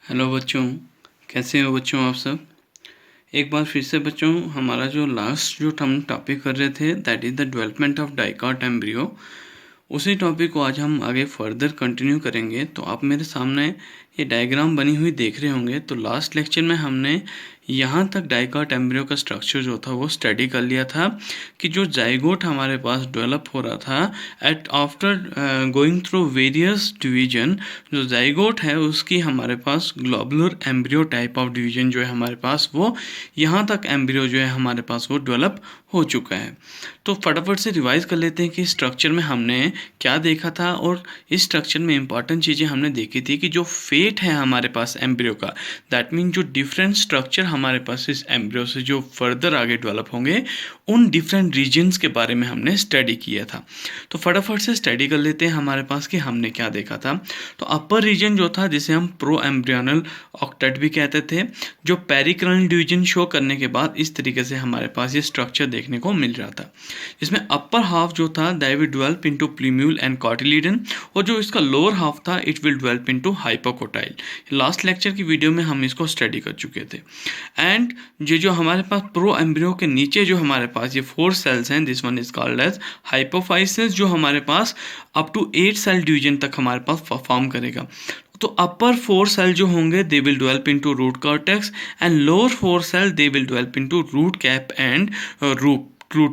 Hello बच्चों, कैसे हो बच्चों आप सब। एक बार फिर से बच्चों, हमारा जो लास्ट हम टॉपिक कर रहे थे that is the development of dicot embryo, उसी टॉपिक को आज हम आगे फर्दर कंटिन्यू करेंगे। तो आप मेरे सामने ये डायग्राम बनी हुई देख रहे होंगे। तो लास्ट लेक्चर में हमने यहाँ तक डाइकॉट एम्ब्रियो का स्ट्रक्चर जो था वो स्टडी कर लिया था कि जो जाइगोट हमारे पास डेवलप हो रहा था at after going through various division, जो जाइगोट है उसकी हमारे पास globular embryo type of division जो है हमारे पास, वो यहाँ तक एम्ब्रियो जो है हमारे पास वो डेवलप हो चुका है। तो फटाफट से रिवाइज कर लेते हैं कि स्ट्रक्चर में हमने क्या देखा था। और इस स्ट्रक्चर में इंपॉर्टेंट चीज़ें हमने देखी थी कि जो फेट है हमारे पास एम्ब्रियो का, दैट मीन जो डिफरेंट स्ट्रक्चर हमारे पास इस एम्ब्रियो से जो फर्दर आगे डेवलप होंगे, उन डिफरेंट रीजन्स के बारे में हमने स्टडी किया था। तो फटाफट से स्टडी कर लेते हैं हमारे पास कि हमने क्या देखा था। तो अपर रीजन जो था, जिसे हम प्रो एम्ब्रियोनल ऑक्टेट भी कहते थे, जो पेरिक्रनल डिवीजन शो करने के बाद इस तरीके से हमारे पास ये स्ट्रक्चर देखने को मिल रहा था। इसमें अपर हाफ जो था that will develop into plumule and cotyledon, और जो इसका लोअर हाफ था it will develop into hypocotyl. Last lecture की वीडियो में हम इसको स्टडी कर चुके थे। एंड ये जो हमारे पास प्रो एम्ब्रियो के नीचे जो हमारे पास ये 4 सेल्स हैं, this one is called as hypophysis, जो हमारे पास अप टू 8 सेल डिवीजन तक हमारे पास परफॉर्म करेगा। तो अपर 4 सेल जो होंगे they will develop into root cortex, and lower 4 cell they will develop into root cap and root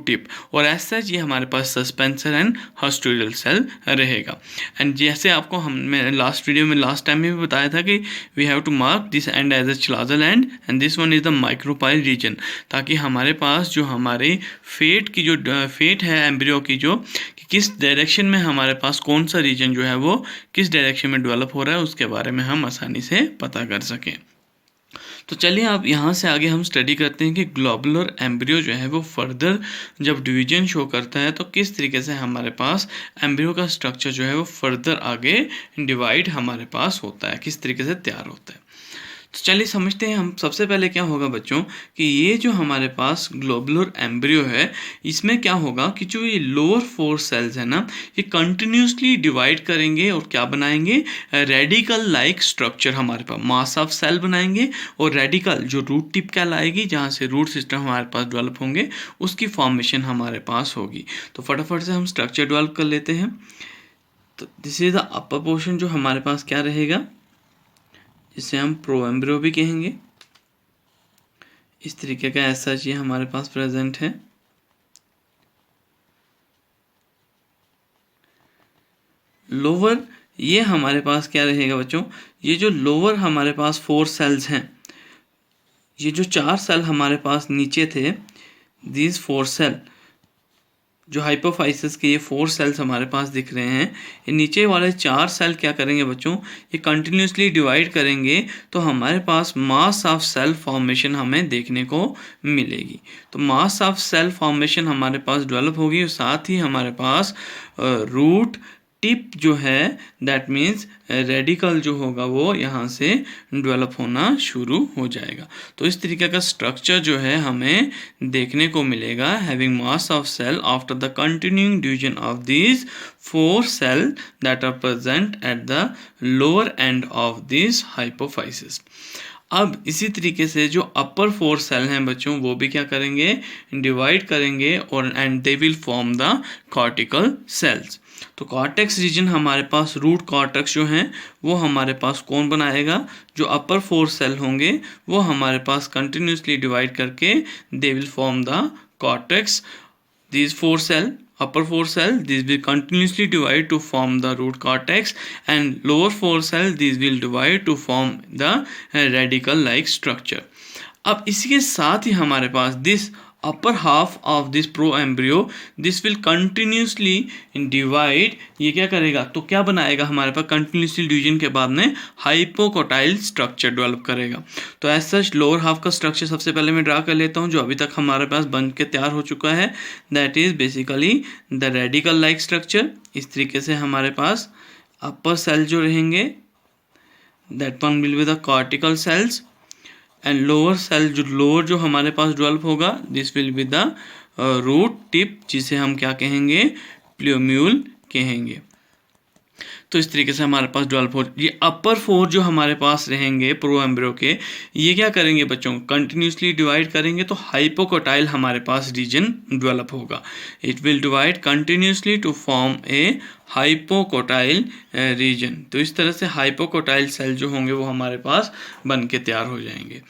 tip. और एज सच ये हमारे पास सस्पेंसर एंड हस्टोरियल सेल रहेगा। एंड जैसे आपको हमने लास्ट वीडियो में लास्ट टाइम में भी बताया था कि we have to mark this and as a chalazal and this one is the micropyle region, ताकि हमारे पास जो हमारे फेट की जो फेट है एम्ब्रियो की, जो कि किस डायरेक्शन में हमारे पास कौन सा रीजन जो है वो किस डायरेक्शन में डेवलप हो रहा है, उसके बारे में हम आसानी से पता कर सकें। तो चलिए आप यहाँ से आगे हम स्टडी करते हैं कि ग्लोबुलर एम्ब्रियो जो है वो फर्दर जब डिवीजन शो करता है तो किस तरीके से हमारे पास एम्ब्रियो का स्ट्रक्चर जो है वो फर्दर आगे डिवाइड हमारे पास होता है, किस तरीके से तैयार होता है। तो चलिए समझते हैं हम। सबसे पहले क्या होगा बच्चों कि ये जो हमारे पास ग्लोबुलर एम्ब्रियो है, इसमें क्या होगा कि जो ये लोअर 4 सेल्स है ना, ये कंटिन्यूसली डिवाइड करेंगे और क्या बनाएंगे, रेडिकल लाइक स्ट्रक्चर हमारे पास मास ऑफ सेल बनाएंगे। और रेडिकल जो रूट टिप कहलाएगी, जहाँ से रूट सिस्टम हमारे पास डेवलप होंगे, उसकी फॉर्मेशन हमारे पास होगी। तो फटाफट से हम स्ट्रक्चर डेवलप कर लेते हैं। तो this is the upper portion जो हमारे पास क्या रहेगा, इसे हम प्रो एम्ब्रियो भी कहेंगे। इस तरीके का ऐसा ये हमारे पास प्रेजेंट है। लोअर ये हमारे पास क्या रहेगा बच्चों, ये जो लोअर हमारे पास 4 सेल्स हैं, ये जो 4 सेल हमारे पास नीचे थे, दीज 4 सेल जो हाइपोफाइसिस के ये 4 सेल्स हमारे पास दिख रहे हैं, ये नीचे वाले 4 सेल क्या करेंगे बच्चों, ये कंटिन्यूसली डिवाइड करेंगे तो हमारे पास मास ऑफ सेल फॉर्मेशन हमें देखने को मिलेगी। तो मास ऑफ सेल फॉर्मेशन हमारे पास डेवलप होगी और साथ ही हमारे पास रूट टिप जो है, दैट मीन्स रेडिकल जो होगा वो यहाँ से डेवलप होना शुरू हो जाएगा। तो इस तरीके का स्ट्रक्चर जो है हमें देखने को मिलेगा, having mass of cell after the continuing division of these 4 cell that are present at the lower end of this hypophysis. अब इसी तरीके से जो अपर 4 सेल हैं बच्चों, वो भी क्या करेंगे, डिवाइड करेंगे और and they will form the cortical cells. तो कॉर्टेक्स रीजन हमारे पास रूट कॉर्टेक्स जो हैं वो हमारे पास कौन बनाएगा, जो अपर 4 सेल होंगे वो हमारे पास कंटिन्यूसली डिवाइड करके they will form the cortex. These 4 cell upper 4 cell these will continuously divide to form the root cortex, and lower 4 cell these will divide to form the radical like structure. अब इसके साथ ही हमारे पास this upper half of this pro embryo this will continuously divide, ये क्या करेगा, तो क्या बनाएगा हमारे पास कंटिन्यूसली डिवीजन के बाद में हाइपोकोटाइल स्ट्रक्चर डेवलप करेगा। तो एज सच लोअर हाफ का स्ट्रक्चर सबसे पहले मैं ड्रा कर लेता हूँ, जो अभी तक हमारे पास बन के तैयार हो चुका है, that is basically the radical like structure. इस तरीके से हमारे पास अपर सेल जो रहेंगे that one will be the cortical cells, and lower cell जो लोअर जो हमारे पास डेवलप होगा this will be the root tip, जिसे हम क्या कहेंगे, प्लूम्यूल कहेंगे। तो इस तरीके से हमारे पास डेवलप हो, ये अपर 4 जो हमारे पास रहेंगे प्रो एम्ब्रियो के, ये क्या करेंगे बच्चों, कंटिन्यूसली डिवाइड करेंगे तो हाइपोकोटाइल हमारे पास रीजन डेवलप होगा। It will divide continuously to form a hypocotyl region. तो इस तरह से हाइपोकोटाइल सेल जो होंगे वो हमारे पास बन के तैयार हो जाएंगे।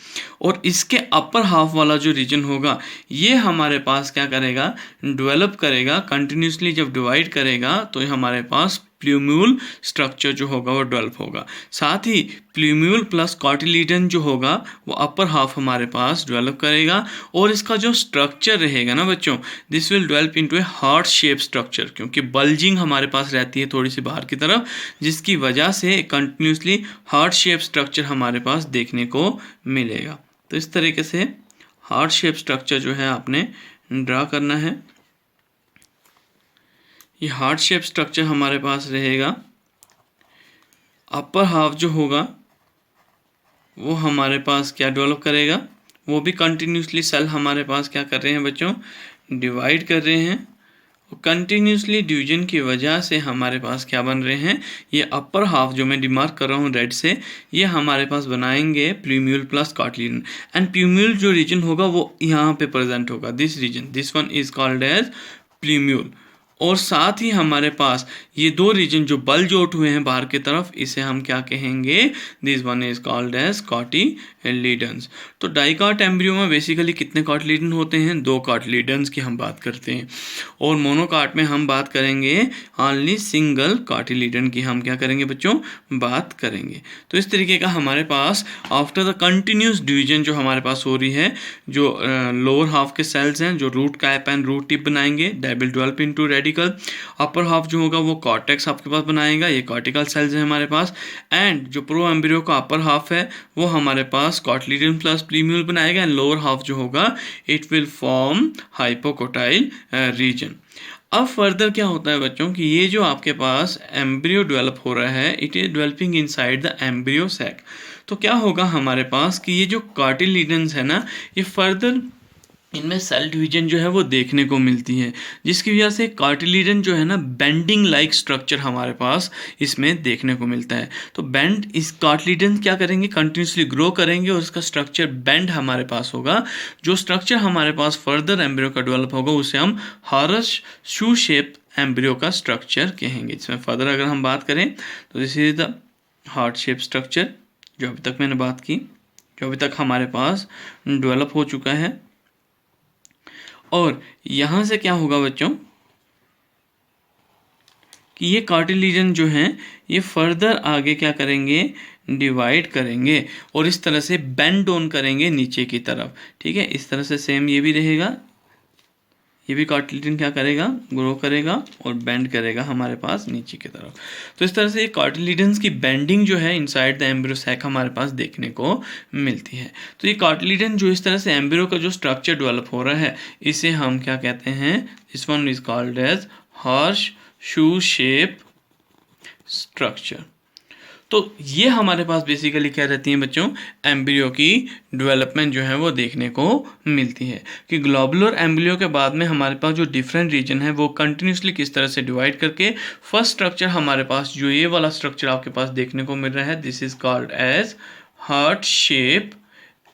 और इसके अपर हाफ वाला जो रीजन होगा ये हमारे पास क्या करेगा, डेवलप करेगा कंटिन्यूसली। जब डिवाइड करेगा तो ये हमारे पास प्ल्यूम्यूल स्ट्रक्चर जो होगा वो डेवलप होगा। साथ ही प्ल्यूम्यूल प्लस कार्टिलेजन जो होगा वो अपर हाफ हमारे पास डेवलप करेगा। और इसका जो स्ट्रक्चर रहेगा ना बच्चों, this will develop into A heart shape structure, क्योंकि बल्जिंग हमारे पास रहती है थोड़ी सी बाहर की तरफ, जिसकी वजह से कंटिन्यूसली हार्ट शेप स्ट्रक्चर हमारे पास देखने को मिलेगा। तो इस तरीके से हार्ट शेप स्ट्रक्चर जो है आपने ड्रा करना है। ये हार्ट शेप स्ट्रक्चर हमारे पास रहेगा। अपर हाफ जो होगा वो हमारे पास क्या डेवलप करेगा, वो भी कंटिन्यूसली सेल हमारे पास क्या कर रहे हैं बच्चों, डिवाइड कर रहे हैं। और कंटिन्यूसली डिवीजन की वजह से हमारे पास क्या बन रहे हैं, ये अपर हाफ जो मैं डिमार्क कर रहा हूँ रेड से, ये हमारे पास बनाएंगे plumule plus cotyledon. And plumule जो रीजन होगा वो यहाँ पे प्रेजेंट होगा, this region, this one is called as plumule. और साथ ही हमारे पास ये दो रीजन जो बल्ज आउट हुए हैं बाहर की तरफ, इसे हम क्या कहेंगे, this one is called as cotyledons. तो डाइकॉट एम्ब्रियो में बेसिकली कितने कार्टिलेजन होते हैं, 2 कार्टिलेजन्स की हम बात करते हैं। और मोनोकाट में हम बात करेंगे ओनली सिंगल कार्टिलेजन की, हम क्या करेंगे बच्चों, बात करेंगे। तो इस तरीके का हमारे पास आफ्टर द कंटिन्यूस डिवीजन जो हमारे पास हो रही है, जो लोअर हाफ के सेल्स हैं जो root cap and root tip बनाएंगे, that will develop into radicle. Upper half जो होगा वो कॉर्टेक्स आपके पास बनाएगा, ये कॉर्टिकल सेल्स हैं हमारे पास। एंड जो प्रो एम्ब्रियो का अपर हाफ है वो हमारे पास कार्टिलेजन प्लस प्ल्यूम्यूल बनाएगा। एंड लोअर हाफ जो होगा it will form hypocotyl region. अब फर्दर क्या होता है बच्चों कि ये जो आपके पास एम्ब्रियो डेवलप हो रहा है, it is developing inside the embryo sac. तो क्या होगा हमारे पास कि ये जो कार्टिलेजन्स है ना, ये फर्दर इनमें सेल डिवीजन जो है वो देखने को मिलती है, जिसकी वजह से कार्टिलेजन जो है ना बेंडिंग लाइक स्ट्रक्चर हमारे पास इसमें देखने को मिलता है। तो बेंड, इस कार्टिलेजन क्या करेंगे, कंटिन्यूसली ग्रो करेंगे और इसका स्ट्रक्चर बेंड हमारे पास होगा। जो स्ट्रक्चर हमारे पास फर्दर एम्ब्रियो का डेवलप होगा उसे हम हॉर्स शू शेप एम्ब्रियो का स्ट्रक्चर कहेंगे। इसमें फर्दर अगर हम बात करें तो this is the heart shape structure जो अभी तक मैंने बात की, जो अभी तक हमारे पास डेवलप हो चुका है। और यहाँ से क्या होगा बच्चों कि ये कार्टिलेजन जो हैं ये फर्दर आगे क्या करेंगे, डिवाइड करेंगे और इस तरह से बेंड डाउन करेंगे नीचे की तरफ। ठीक है, इस तरह से सेम ये भी रहेगा, ये भी कार्टिलेजन क्या करेगा, ग्रो करेगा और बेंड करेगा हमारे पास नीचे की तरफ। तो इस तरह से ये कार्टिलेजन्स की बेंडिंग जो है इनसाइड द एम्ब्रियो सैक हमारे पास देखने को मिलती है। तो ये कार्टिलेजन जो इस तरह से एम्ब्रियो का जो स्ट्रक्चर डेवलप हो रहा है, इसे हम क्या कहते हैं, this one is called as horse shoe shape structure. तो ये हमारे पास बेसिकली क्या रहती हैं बच्चों, एम्ब्रियो की डेवलपमेंट जो है वो देखने को मिलती है कि ग्लोबुलर एम्ब्रियो के बाद में हमारे पास जो डिफरेंट रीजन है वो कंटिन्यूसली किस तरह से डिवाइड करके फर्स्ट स्ट्रक्चर हमारे पास जो ये वाला स्ट्रक्चर आपके पास देखने को मिल रहा है, this is called as heart shape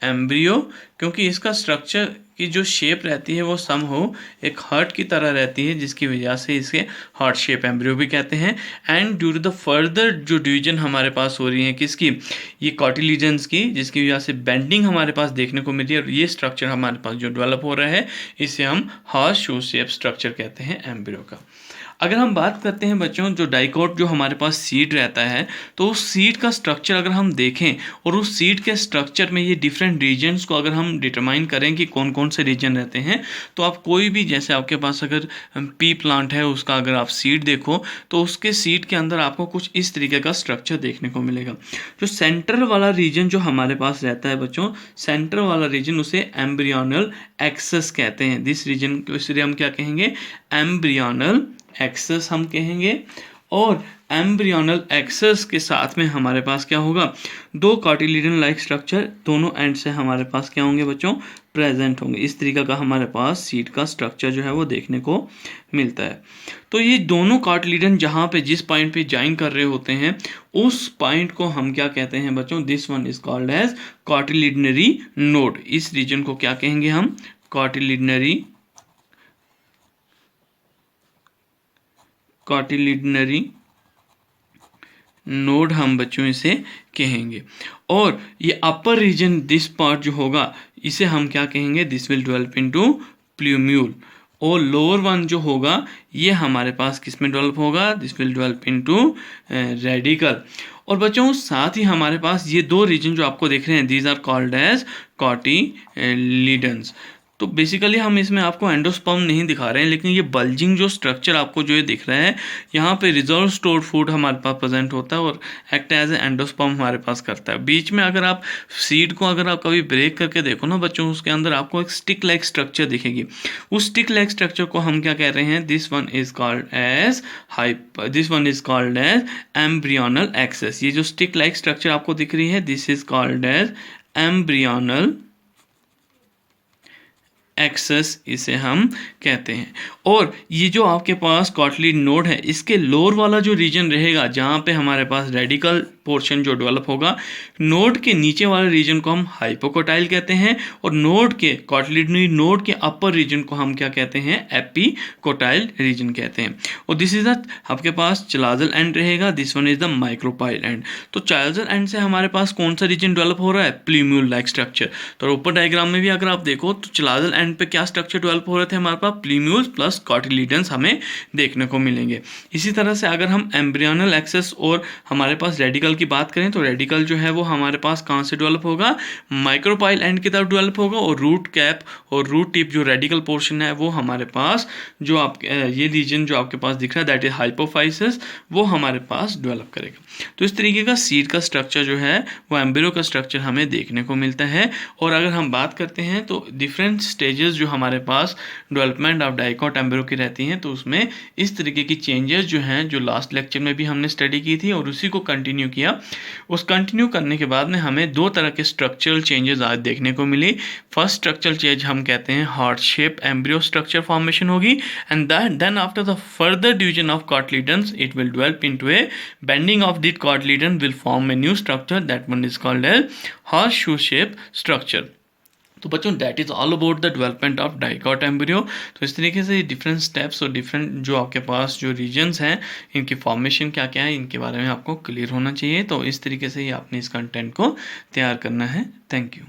embryo, क्योंकि इसका स्ट्रक्चर की जो शेप रहती है वो सम हो एक हार्ट की तरह रहती है, जिसकी वजह से इसे हार्ट शेप एम्ब्रियो भी कहते हैं। And due to the further जो डिवीजन हमारे पास हो रही है किसकी, ये कार्टिलेजन्स की, जिसकी वजह से बेंडिंग हमारे पास देखने को मिल रही है और ये स्ट्रक्चर हमारे पास जो डेवलप हो रहा है इसे हम हार्ट शू शेप स्ट्रक्चर कहते हैं एम्ब्रियो का। अगर हम बात करते हैं बच्चों जो डाइकोट जो हमारे पास सीड रहता है, तो उस सीड का स्ट्रक्चर अगर हम देखें और उस सीड के स्ट्रक्चर में ये डिफरेंट रीजन्स को अगर हम डिटरमाइन करें कि कौन कौन से रीजन रहते हैं, तो आप कोई भी, जैसे आपके पास अगर पी प्लांट है उसका अगर आप सीड देखो तो उसके सीड के अंदर आपको कुछ इस तरीके का स्ट्रक्चर देखने को मिलेगा। जो सेंटर वाला रीजन जो हमारे पास रहता है बच्चों, सेंटर वाला रीजन उसे एम्ब्रियोनल एक्सेस कहते हैं। दिस रीजन को इसलिए हम क्या कहेंगे, एम्ब्रियोनल एक्सेस हम कहेंगे। और एम्ब्रियोनल एक्सेस के साथ में हमारे पास क्या होगा, दो कार्टिलेडन लाइक स्ट्रक्चर दोनों एंड से हमारे पास क्या होंगे बच्चों, प्रेजेंट होंगे। इस तरीके का हमारे पास सीड का स्ट्रक्चर जो है वो देखने को मिलता है। तो ये दोनों कार्टिलेडन जहाँ पे जिस पॉइंट पे ज्वाइन कर रहे होते हैं उस पॉइंट को हम क्या कहते हैं बच्चों, this one is called as cotyledonary node. इस रीजन को क्या कहेंगे हम, कार्टिलेडनरी नोड हम बच्चों इसे कहेंगे। और ये अपर रीजन दिस पार्ट जो होगा इसे हम क्या कहेंगे, this will develop into plumule. और लोअर वन जो होगा ये हमारे पास किस में डेवलप होगा, this will develop into radical. और बच्चों साथ ही हमारे पास ये दो रीजन जो आपको दिख रहे हैं, these are called as cotyledons. तो बेसिकली हम इसमें आपको एंडोस्पर्म नहीं दिखा रहे हैं, लेकिन ये बल्जिंग जो स्ट्रक्चर आपको जो ये दिख रहा है, यहाँ पे रिजर्व स्टोर्ड फूड हमारे पास प्रेजेंट होता है और एक्ट एज ए एंडोस्पर्म हमारे पास करता है। बीच में अगर आप सीड को अगर आप कभी ब्रेक करके देखो ना बच्चों, उसके अंदर आपको एक स्टिक लाइक स्ट्रक्चर दिखेगी। उस स्टिक लाइक स्ट्रक्चर को हम क्या कह रहे हैं, this one is called as embryonal axis. ये जो स्टिक लाइक स्ट्रक्चर आपको दिख रही है, this is called as embryonal axis इसे हम कहते हैं। और ये जो आपके पास कार्टिलेज नोड है, इसके लोअर वाला जो रीजन रहेगा जहाँ पे हमारे पास रेडिकल पोर्शन जो डेवलप होगा, नोड के नीचे वाले रीजन को हम हाइपोकोटाइल कहते हैं और नोड के कार्टिलेजनरी नोड के अपर रीजन को हम क्या कहते हैं, एपिकोटाइल रीजन कहते हैं। और दिस इज आपके पास चिलाजल एंड रहेगा, this one is the micropyle and. तो चिलाजल एंड से हमारे पास कौन सा रीजन डेवलप हो रहा है, प्लूम्यूल लाइक स्ट्रक्चर। तो ऊपर डायग्राम में भी अगर आप देखो तो चिलाजल एंड पे क्या स्ट्रक्चर डेवलप हो रहे थे, हमारे पास प्लूम्यूल्स प्लस कार्टिलेडन्स हमें देखने को मिलेंगे। इसी तरह से अगर हम एम्ब्रियोनल एक्सेस और हमारे पास रेडिकल की बात करें तो रेडिकल जो है वो हमारे पास कहां से डेवलप होगा, माइक्रोपाइल एंड की तरफ डेवलप होगा। और रूट कैप और रूट टिप जो रेडिकल पोर्शन है वो हमारे पास जो आप ये रीजन जो आपके पास दिख रहा है दैट इज हाइपोफाइसिस, वो हमारे पास डेवलप करेगा। तो इस तरीके का सीड का स्ट्रक्चर जो है वो एम्ब्रियो का स्ट्रक्चर हमें देखने को मिलता है। और अगर हम बात करते हैं तो डिफरेंट स्टेजेस जो हमारे पास डेवलपमेंट ऑफ डाइकोट एम्ब्रियो की रहती हैं, तो उसमें इस तरीके की चेंजेस जो हैं जो लास्ट लेक्चर में भी हमने स्टडी की थी और उसी को कंटिन्यू किया। उस कंटिन्यू करने के बाद में हमें दो तरह के स्ट्रक्चरल चेंजेस आज देखने को मिली। फर्स्ट स्ट्रक्चरल चेंज हम कहते हैं heart shape embryo structure formation होगी, and then after the further division of cotyledons it will develop into a bending of the cotyledon will form a new structure, that one is called as horse shoe shape structure. तो बच्चों that is all about the development of dicot embryo. तो इस तरीके से different steps और different जो आपके पास जो रीजन्स हैं इनकी फॉर्मेशन क्या क्या है इनके बारे में आपको क्लियर होना चाहिए। तो इस तरीके से ही आपने इस कंटेंट को तैयार करना है। Thank you.